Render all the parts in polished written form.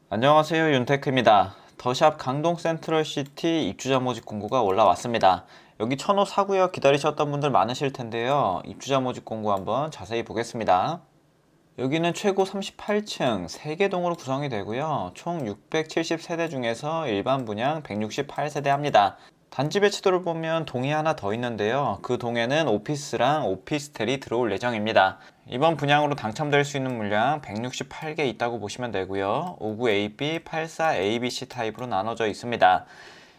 안녕하세요, 윤테크입니다. 더샵 강동 센트럴시티 입주자 모집 공고가 올라왔습니다. 여기 1000호 사구역 기다리셨던 분들 많으실 텐데요. 입주자 모집 공고 한번 자세히 보겠습니다. 여기는 최고 38층 3개 동으로 구성이 되고요. 총 670세대 중에서 일반 분양 168세대 합니다. 단지 배치도를 보면 동이 하나 더 있는데요. 그 동에는 오피스랑 오피스텔이 들어올 예정입니다. 이번 분양으로 당첨될 수 있는 물량 168개 있다고 보시면 되고요. 59AB, 84ABC 타입으로 나눠져 있습니다.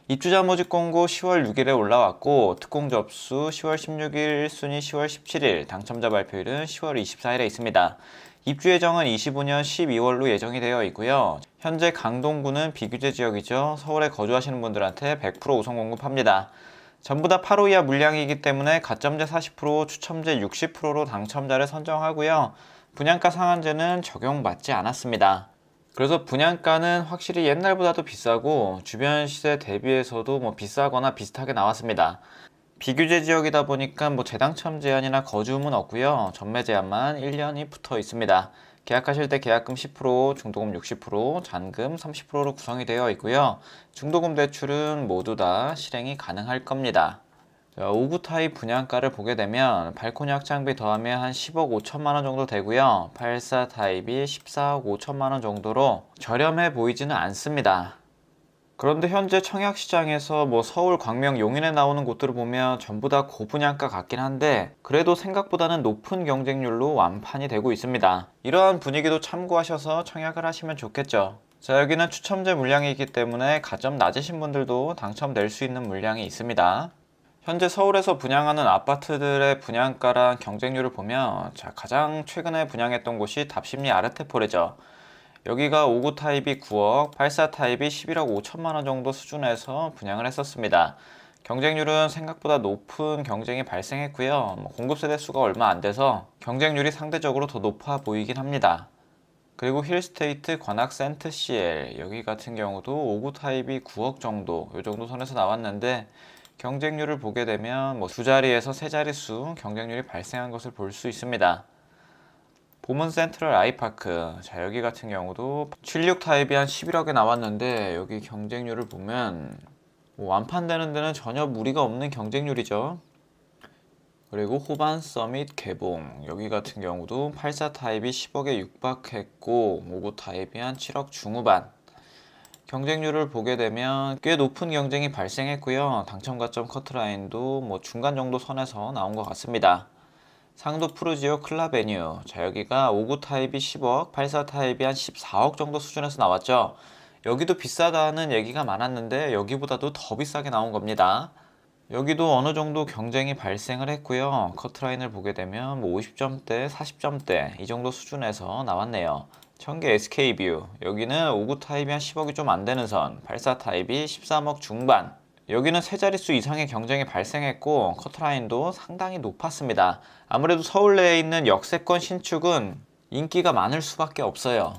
입주자 모집 공고 10월 6일에 올라왔고 특공 접수 10월 16일, 1순위 10월 17일, 당첨자 발표일은 10월 24일에 있습니다. 입주 예정은 25년 12월로 예정이 되어 있고요. 현재 강동구는 비규제 지역이죠. 서울에 거주하시는 분들한테 100% 우선 공급합니다. 전부 다 8호 이하 물량이기 때문에 가점제 40%, 추첨제 60%로 당첨자를 선정하고요. 분양가 상한제는 적용받지 않았습니다. 그래서 분양가는 확실히 옛날보다도 비싸고 주변 시세 대비해서도 비싸거나 비슷하게 나왔습니다. 비규제 지역이다 보니까 재당첨 제한이나 거주음은 없고요. 전매 제한만 1년이 붙어 있습니다. 계약하실 때 계약금 10%, 중도금 60%, 잔금 30%로 구성이 되어 있고요. 중도금 대출은 모두 다 실행이 가능할 겁니다. 5구 타입 분양가를 보게 되면 발코니 확장비 더하면 한 10억 5천만 원 정도 되고요. 84 타입이 14억 5천만 원 정도로 저렴해 보이지는 않습니다. 그런데 현재 청약시장에서 서울, 광명, 용인에 나오는 곳들을 보면 전부 다 고분양가 같긴 한데 그래도 생각보다는 높은 경쟁률로 완판이 되고 있습니다. 이러한 분위기도 참고하셔서 청약을 하시면 좋겠죠. 자, 여기는 추첨제 물량이기 때문에 가점 낮으신 분들도 당첨될 수 있는 물량이 있습니다. 현재 서울에서 분양하는 아파트들의 분양가랑 경쟁률을 보면 가장 최근에 분양했던 곳이 답심리 아르테폴이죠. 여기가 5구 타입이 9억, 84 타입이 11억 5천만 원 정도 수준에서 분양을 했었습니다. 경쟁률은 생각보다 높은 경쟁이 발생했고요. 공급 세대 수가 얼마 안 돼서 경쟁률이 상대적으로 더 높아 보이긴 합니다. 그리고 힐스테이트 관악 센트CL 여기 같은 경우도 5구 타입이 9억 정도, 이 정도 선에서 나왔는데 경쟁률을 보게 되면 두 자리에서 세 자릿수 경쟁률이 발생한 것을 볼 수 있습니다. 봄은 센트럴 아이파크, 자 여기 같은 경우도 76 타입이 한 11억에 나왔는데 여기 경쟁률을 보면 완판되는 데는 전혀 무리가 없는 경쟁률이죠. 그리고 호반 서밋 개봉, 여기 같은 경우도 84 타입이 10억에 육박했고 59 타입이 한 7억 중후반. 경쟁률을 보게 되면 꽤 높은 경쟁이 발생했고요. 당첨 가점 커트라인도 중간 정도 선에서 나온 것 같습니다. 상도 푸르지오 클라베뉴, 자 여기가 5구 타입이 10억, 84 타입이 한 14억 정도 수준에서 나왔죠. 여기도 비싸다는 얘기가 많았는데 여기보다도 더 비싸게 나온 겁니다. 여기도 어느 정도 경쟁이 발생을 했고요. 커트라인을 보게 되면 50점대, 40점대 이 정도 수준에서 나왔네요. 청계 SK뷰, 여기는 5구 타입이 한 10억이 좀 안 되는 선, 84 타입이 13억 중반. 여기는 세 자릿수 이상의 경쟁이 발생했고 커트라인도 상당히 높았습니다. 아무래도 서울 내에 있는 역세권 신축은 인기가 많을 수밖에 없어요.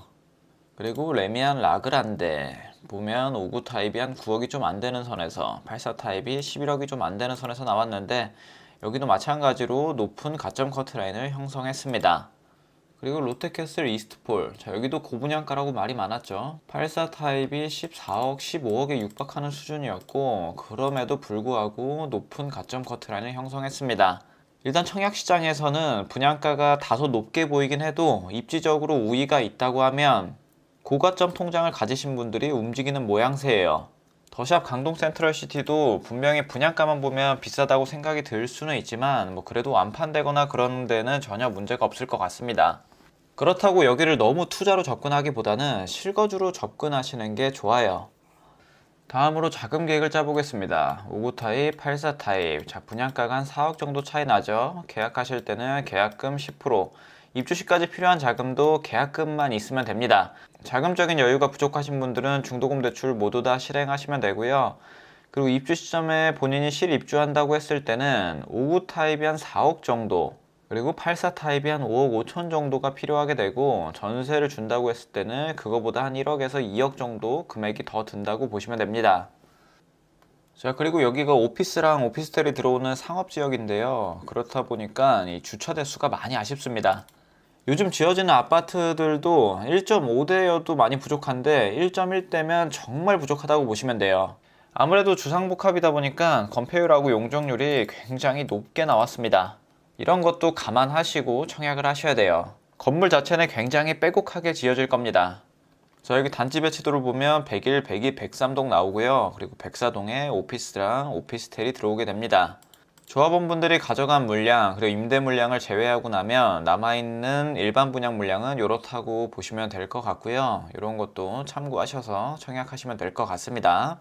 그리고 레미안 라그란데 보면 5구 타입이 한 9억이 좀 안 되는 선에서 84 타입이 11억이 좀 안 되는 선에서 나왔는데 여기도 마찬가지로 높은 가점 커트라인을 형성했습니다. 그리고 롯데캐슬 이스트폴, 자 여기도 고분양가라고 말이 많았죠. 84 타입이 14억, 15억에 육박하는 수준이었고 그럼에도 불구하고 높은 가점 커트라인을 형성했습니다. 일단 청약시장에서는 분양가가 다소 높게 보이긴 해도 입지적으로 우위가 있다고 하면 고가점 통장을 가지신 분들이 움직이는 모양새예요. 더샵 강동 센트럴시티도 분명히 분양가만 보면 비싸다고 생각이 들 수는 있지만 그래도 완판되거나 그런 데는 전혀 문제가 없을 것 같습니다. 그렇다고 여기를 너무 투자로 접근하기보다는 실거주로 접근하시는 게 좋아요. 다음으로 자금 계획을 짜보겠습니다. 5구 타입, 84 타입. 자, 분양가가 한 4억 정도 차이 나죠. 계약하실 때는 계약금 10%, 입주 시까지 필요한 자금도 계약금만 있으면 됩니다. 자금적인 여유가 부족하신 분들은 중도금 대출 모두 다 실행하시면 되고요. 그리고 입주 시점에 본인이 실입주한다고 했을 때는 5구 타입이 한 4억 정도, 그리고 84 타입이 한 5억 5천 정도가 필요하게 되고 전세를 준다고 했을 때는 그거보다 한 1억에서 2억 정도 금액이 더 든다고 보시면 됩니다. 자, 그리고 여기가 오피스랑 오피스텔이 들어오는 상업지역인데요. 그렇다 보니까 이 주차 대수가 많이 아쉽습니다. 요즘 지어지는 아파트들도 1.5대여도 많이 부족한데 1.1대면 정말 부족하다고 보시면 돼요. 아무래도 주상복합이다 보니까 건폐율하고 용적률이 굉장히 높게 나왔습니다. 이런 것도 감안하시고 청약을 하셔야 돼요. 건물 자체는 굉장히 빼곡하게 지어질 겁니다. 자, 여기 단지 배치도를 보면 101, 102, 103동 나오고요. 그리고 104동에 오피스랑 오피스텔이 들어오게 됩니다. 조합원분들이 가져간 물량 그리고 임대 물량을 제외하고 나면 남아있는 일반 분양 물량은 이렇다고 보시면 될 것 같고요. 이런 것도 참고하셔서 청약하시면 될 것 같습니다.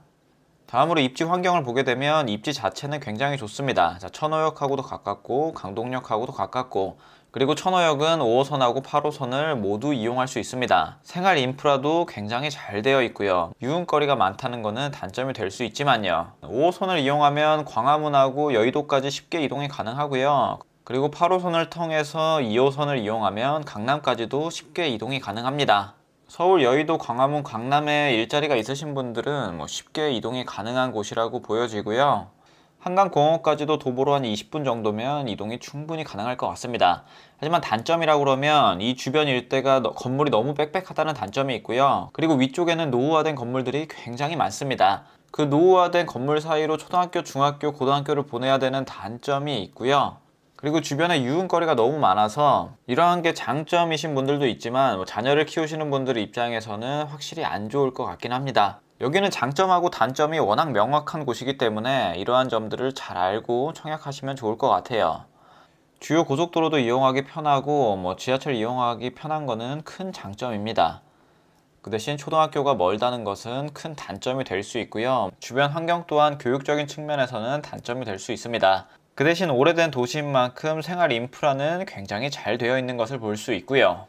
다음으로 입지 환경을 보게 되면 입지 자체는 굉장히 좋습니다. 자, 천호역하고도 가깝고 강동역하고도 가깝고, 그리고 천호역은 5호선하고 8호선을 모두 이용할 수 있습니다. 생활 인프라도 굉장히 잘 되어 있고요. 유흥거리가 많다는 것은 단점이 될 수 있지만요. 5호선을 이용하면 광화문하고 여의도까지 쉽게 이동이 가능하고요. 그리고 8호선을 통해서 2호선을 이용하면 강남까지도 쉽게 이동이 가능합니다. 서울, 여의도, 광화문, 강남에 일자리가 있으신 분들은 쉽게 이동이 가능한 곳이라고 보여지고요. 한강공원까지도 도보로 한 20분 정도면 이동이 충분히 가능할 것 같습니다. 하지만 단점이라고 그러면 이 주변 일대가 건물이 너무 빽빽하다는 단점이 있고요. 그리고 위쪽에는 노후화된 건물들이 굉장히 많습니다. 그 노후화된 건물 사이로 초등학교, 중학교, 고등학교를 보내야 되는 단점이 있고요. 그리고 주변에 유흥거리가 너무 많아서 이러한 게 장점이신 분들도 있지만 자녀를 키우시는 분들 입장에서는 확실히 안 좋을 것 같긴 합니다. 여기는 장점하고 단점이 워낙 명확한 곳이기 때문에 이러한 점들을 잘 알고 청약하시면 좋을 것 같아요. 주요 고속도로도 이용하기 편하고 지하철 이용하기 편한 거는 큰 장점입니다. 그 대신 초등학교가 멀다는 것은 큰 단점이 될 수 있고요. 주변 환경 또한 교육적인 측면에서는 단점이 될 수 있습니다. 그 대신 오래된 도시인 만큼 생활 인프라는 굉장히 잘 되어 있는 것을 볼 수 있고요.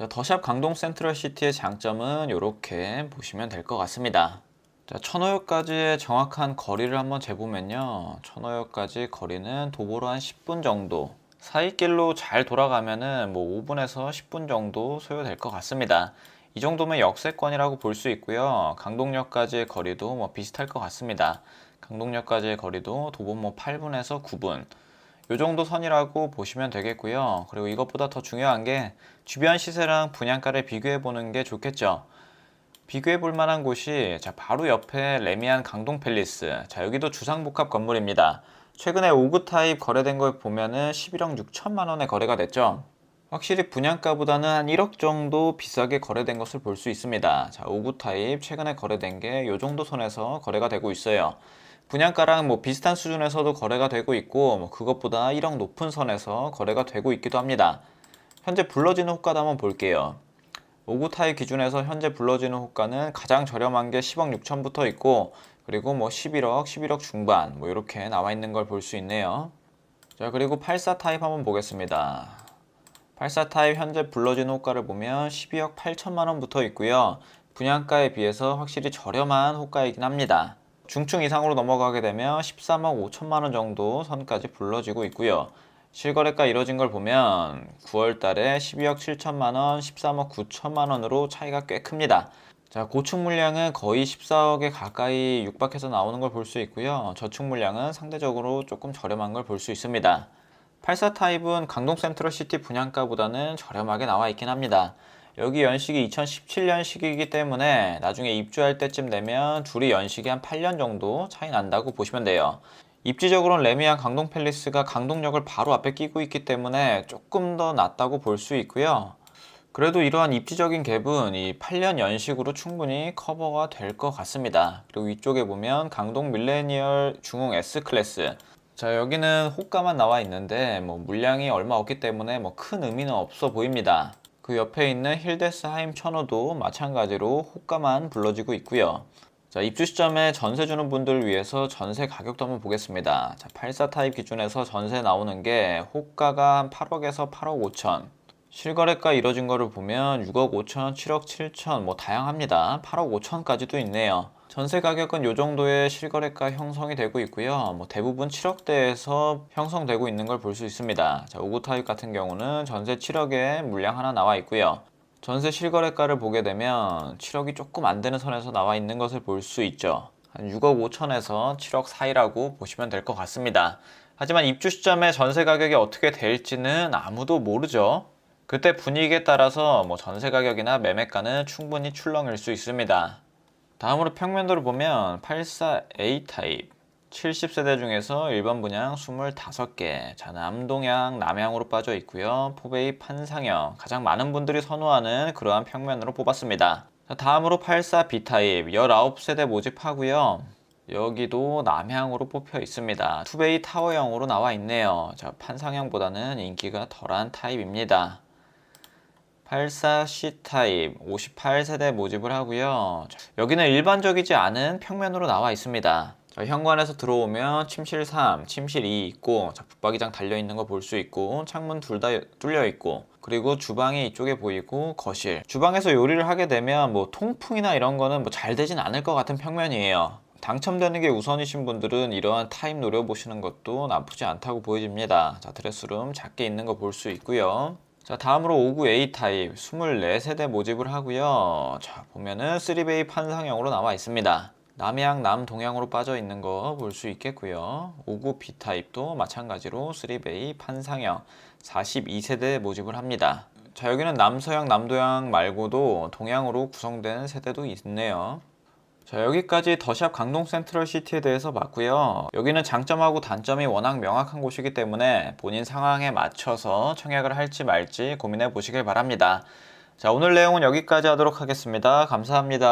더샵 강동 센트럴시티의 장점은 이렇게 보시면 될 것 같습니다. 자, 천호역까지의 정확한 거리를 한번 재보면요. 천호역까지 거리는 도보로 한 10분 정도, 사이길로 잘 돌아가면은 5분에서 10분 정도 소요될 것 같습니다. 이 정도면 역세권이라고 볼 수 있고요. 강동역까지의 거리도 비슷할 것 같습니다. 강동역까지의 거리도 도보 8분에서 9분 이 정도 선이라고 보시면 되겠고요. 그리고 이것보다 더 중요한 게 주변 시세랑 분양가를 비교해 보는 게 좋겠죠. 비교해 볼 만한 곳이 바로 옆에 레미안 강동 팰리스. 자, 여기도 주상복합 건물입니다. 최근에 5구 타입 거래된 걸 보면은 11억 6천만 원에 거래가 됐죠. 확실히 분양가보다는 한 1억 정도 비싸게 거래된 것을 볼 수 있습니다. 자, 5구 타입 최근에 거래된 게 이 정도 선에서 거래가 되고 있어요. 분양가랑 비슷한 수준에서도 거래가 되고 있고 그것보다 1억 높은 선에서 거래가 되고 있기도 합니다. 현재 불러지는 호가도 한번 볼게요. 5구 타입 기준에서 현재 불러지는 호가는 가장 저렴한 게 10억 6천부터 있고, 그리고 11억, 11억 중반 이렇게 나와 있는 걸 볼 수 있네요. 자, 그리고 84 타입 한번 보겠습니다. 84 타입 현재 불러지는 호가를 보면 12억 8천만 원부터 있고요. 분양가에 비해서 확실히 저렴한 호가이긴 합니다. 중층 이상으로 넘어가게 되면 13억 5천만 원 정도 선까지 불러지고 있고요. 실거래가 이뤄진 걸 보면 9월 달에 12억 7천만 원, 13억 9천만 원으로 차이가 꽤 큽니다. 자, 고층 물량은 거의 14억에 가까이 육박해서 나오는 걸 볼 수 있고요. 저층 물량은 상대적으로 조금 저렴한 걸 볼 수 있습니다. 84 타입은 강동 센트럴시티 분양가보다는 저렴하게 나와 있긴 합니다. 여기 연식이 2017년식이기 때문에 나중에 입주할 때쯤 되면 둘이 연식이 한 8년 정도 차이 난다고 보시면 돼요. 입지적으로는 레미안 강동 팰리스가 강동역을 바로 앞에 끼고 있기 때문에 조금 더 낫다고 볼 수 있고요. 그래도 이러한 입지적인 갭은 이 8년 연식으로 충분히 커버가 될 것 같습니다. 그리고 위쪽에 보면 강동 밀레니얼 중흥 S클래스. 자, 여기는 호가만 나와 있는데 물량이 얼마 없기 때문에 큰 의미는 없어 보입니다. 그 옆에 있는 힐데스하임 천호도 마찬가지로 호가만 불러지고 있고요. 자, 입주 시점에 전세 주는 분들을 위해서 전세 가격도 한번 보겠습니다. 자, 84 타입 기준에서 전세 나오는 게 호가가 한 8억에서 8억 5천. 실거래가 이뤄진 거를 보면 6억 5천, 7억 7천 다양합니다. 8억 5천까지도 있네요. 전세 가격은 이 정도의 실거래가 형성이 되고 있고요. 대부분 7억대에서 형성되고 있는 걸 볼 수 있습니다. 자, 5구 타입 같은 경우는 전세 7억에 물량 하나 나와 있고요. 전세 실거래가를 보게 되면 7억이 조금 안 되는 선에서 나와 있는 것을 볼 수 있죠. 한 6억 5천에서 7억 사이라고 보시면 될 것 같습니다. 하지만 입주 시점에 전세 가격이 어떻게 될지는 아무도 모르죠. 그때 분위기에 따라서 전세 가격이나 매매가는 충분히 출렁일 수 있습니다. 다음으로 평면도를 보면 84A 타입 70세대 중에서 일반 분양 25개, 자 남동향, 남향으로 빠져 있고요. 포베이 판상형, 가장 많은 분들이 선호하는 그러한 평면으로 뽑았습니다. 자, 다음으로 84B 타입 19세대 모집하고요. 여기도 남향으로 뽑혀 있습니다. 투베이 타워형으로 나와 있네요. 자, 판상형보다는 인기가 덜한 타입입니다. 84C 타입 58세대 모집을 하고요. 여기는 일반적이지 않은 평면으로 나와 있습니다. 자, 현관에서 들어오면 침실 3, 침실 2 있고, 자, 붙박이장 달려있는 거 볼 수 있고, 창문 둘 다 뚫려 있고, 그리고 주방이 이쪽에 보이고, 거실. 주방에서 요리를 하게 되면 통풍이나 이런 거는 잘 되진 않을 것 같은 평면이에요. 당첨되는 게 우선이신 분들은 이러한 타입 노려보시는 것도 나쁘지 않다고 보여집니다. 자, 드레스룸 작게 있는 거 볼 수 있고요. 자, 다음으로 59A 타입 24세대 모집을 하고요. 자, 보면은 3베이 판상형으로 나와 있습니다. 남향, 남동향으로 빠져 있는 거 볼 수 있겠고요. 59B 타입도 마찬가지로 3베이 판상형 42세대 모집을 합니다. 자, 여기는 남서향, 남동향 말고도 동향으로 구성된 세대도 있네요. 자, 여기까지 더샵 강동 센트럴시티에 대해서 봤고요. 여기는 장점하고 단점이 워낙 명확한 곳이기 때문에 본인 상황에 맞춰서 청약을 할지 말지 고민해 보시길 바랍니다. 자, 오늘 내용은 여기까지 하도록 하겠습니다. 감사합니다.